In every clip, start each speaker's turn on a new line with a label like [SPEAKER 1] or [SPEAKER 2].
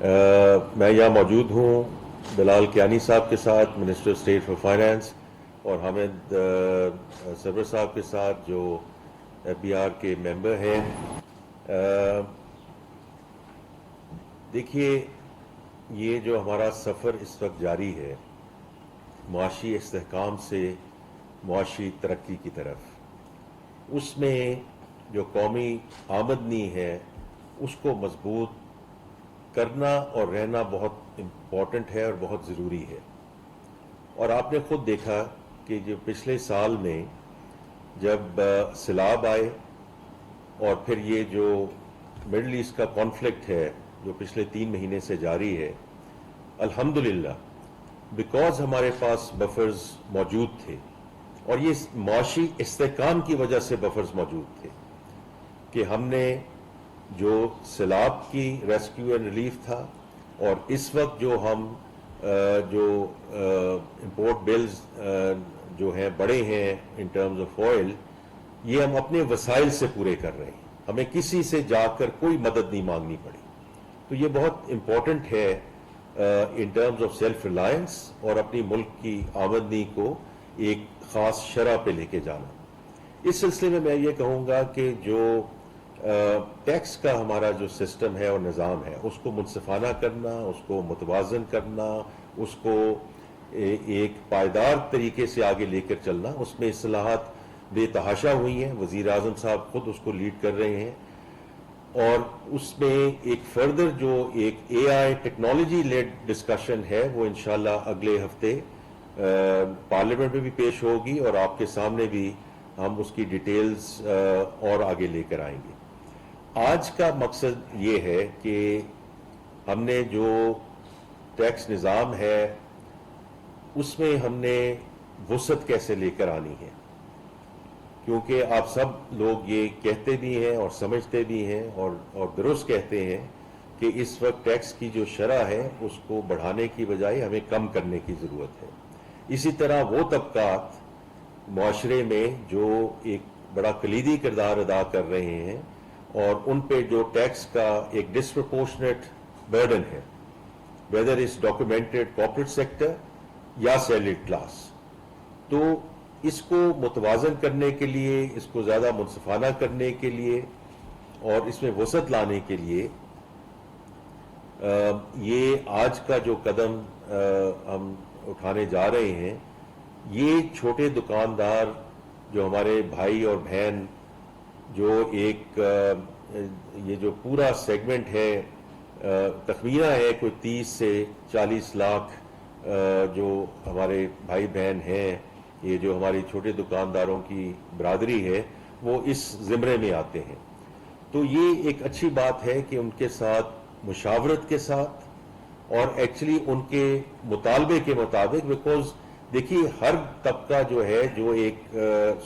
[SPEAKER 1] میں یہاں موجود ہوں بلال کیانی صاحب کے ساتھ، منسٹر اسٹیٹ فار فائنانس، اور حامد سرور صاحب کے ساتھ جو ایف بی آر کے ممبر ہیں۔ دیکھیے، یہ جو ہمارا سفر اس وقت جاری ہے معاشی استحکام سے معاشی ترقی کی طرف، اس میں جو قومی آمدنی ہے اس کو مضبوط کرنا اور رہنا بہت امپورٹنٹ ہے اور بہت ضروری ہے۔ اور آپ نے خود دیکھا کہ جو پچھلے سال میں جب سیلاب آئے اور پھر یہ جو مڈل ایسٹ کا کانفلکٹ ہے جو پچھلے 3 مہینے سے جاری ہے، الحمدللہ بیکاز ہمارے پاس بفرز موجود تھے، اور یہ معاشی استحکام کی وجہ سے بفرز موجود تھے کہ ہم نے جو سیلاب کی ریسکیو اینڈ ریلیف تھا، اور اس وقت جو ہم جو امپورٹ بلز جو ہیں بڑے ہیں ان ٹرمز آف آئل، یہ ہم اپنے وسائل سے پورے کر رہے ہیں، ہمیں کسی سے جا کر کوئی مدد نہیں مانگنی پڑی۔ تو یہ بہت امپورٹنٹ ہے in terms of self Reliance, اور اپنی ملک کی آمدنی کو ایک خاص شرح پہ لے کے جانا۔ اس سلسلے میں میں یہ کہوں گا کہ جو ٹیکس کا ہمارا جو سسٹم ہے اور نظام ہے اس کو منصفانہ کرنا، اس کو متوازن کرنا، اس کو ایک پائیدار طریقے سے آگے لے کر چلنا، اس میں اصلاحات بے تحاشا ہوئی ہیں، وزیر اعظم صاحب خود اس کو لیڈ کر رہے ہیں، اور اس میں ایک فردر جو ایک اے آئی ٹیکنالوجی لیڈ ڈسکشن ہے وہ انشاءاللہ اگلے ہفتے پارلیمنٹ میں بھی پیش ہوگی، اور آپ کے سامنے بھی ہم اس کی ڈیٹیلز اور آگے لے کر آئیں گے۔ آج کا مقصد یہ ہے کہ ہم نے جو ٹیکس نظام ہے اس میں ہم نے وسعت کیسے لے کر آنی ہے، کیونکہ آپ سب لوگ یہ کہتے بھی ہیں اور سمجھتے بھی ہیں اور درست کہتے ہیں کہ اس وقت ٹیکس کی جو شرح ہے اس کو بڑھانے کی بجائے ہمیں کم کرنے کی ضرورت ہے۔ اسی طرح وہ طبقات معاشرے میں جو ایک بڑا کلیدی کردار ادا کر رہے ہیں اور ان پہ جو ٹیکس کا ایک ڈسپرپورشنیٹ برڈن ہے، ویدر از ڈاکومنٹڈ کارپوریٹ سیکٹر یا سیلریڈ کلاس، تو اس کو متوازن کرنے کے لیے، اس کو زیادہ منصفانہ کرنے کے لیے اور اس میں وسعت لانے کے لیے یہ آج کا جو قدم ہم اٹھانے جا رہے ہیں، یہ چھوٹے دکاندار جو ہمارے بھائی اور بہن جو ایک یہ جو پورا سیگمنٹ ہے، تخمینہ ہے کوئی 30 سے 40 لاکھ جو ہمارے بھائی بہن ہیں، یہ جو ہماری چھوٹے دکانداروں کی برادری ہے، وہ اس زمرے میں آتے ہیں۔ تو یہ ایک اچھی بات ہے کہ ان کے ساتھ مشاورت کے ساتھ اور ایکچولی ان کے مطالبے کے مطابق، بیکاز دیکھیے ہر طبقہ جو ہے جو ایک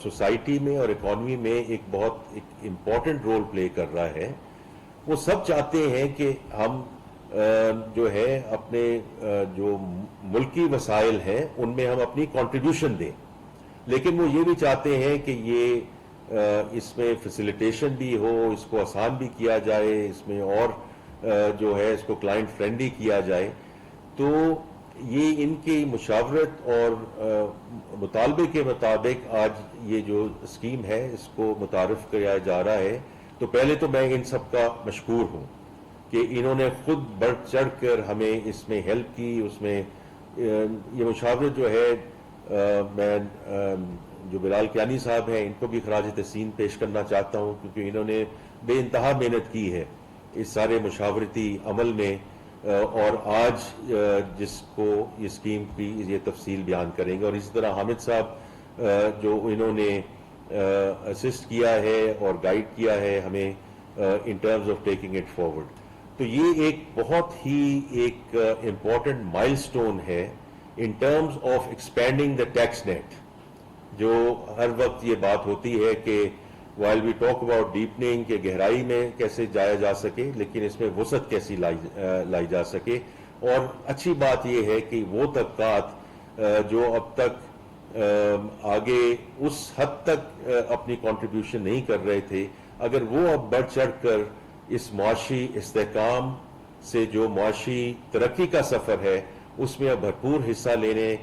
[SPEAKER 1] سوسائٹی میں اور اکانومی میں ایک بہت امپورٹنٹ رول پلے کر رہا ہے، وہ سب چاہتے ہیں کہ ہم جو ہے اپنے جو ملکی وسائل ہیں ان میں ہم اپنی کنٹریبیوشن دیں، لیکن وہ یہ بھی چاہتے ہیں کہ یہ اس میں فیسیلیٹیشن بھی ہو، اس کو آسان بھی کیا جائے، اس میں اور جو ہے اس کو کلائنٹ فرینڈلی کیا جائے۔ تو یہ ان کی مشاورت اور مطالبے کے مطابق آج یہ جو اسکیم ہے اس کو متعارف کرایا جا رہا ہے۔ تو پہلے تو میں ان سب کا مشکور ہوں کہ انہوں نے خود بڑھ چڑھ کر ہمیں اس میں ہیلپ کی۔ اس میں یہ مشاورت جو ہے میں جو بلال کیانی صاحب ہیں ان کو بھی خراج تحسین پیش کرنا چاہتا ہوں، کیونکہ انہوں نے بے انتہا محنت کی ہے اس سارے مشاورتی عمل میں، اور آج جس کو یہ اسکیم کی یہ تفصیل بیان کریں گے، اور اسی طرح حامد صاحب جو انہوں نے اسسٹ کیا ہے اور گائیڈ کیا ہے ہمیں ان terms of taking it forward. تو یہ ایک بہت ہی ایک امپورٹنٹ مائل سٹون ہے in terms of expanding the tax net. جو ہر وقت یہ بات ہوتی ہے کہ while we talk about deepening کہ گہرائی میں کیسے جایا جا سکے، لیکن اس میں وسعت کیسی لائی جا سکے۔ اور اچھی بات یہ ہے کہ وہ طبقات جو اب تک آگے اس حد تک اپنی کنٹریبیوشن نہیں کر رہے تھے، اگر وہ اب بڑھ چڑھ کر اس معاشی استحکام سے جو معاشی ترقی کا سفر ہے اس میں اب بھرپور حصہ لینے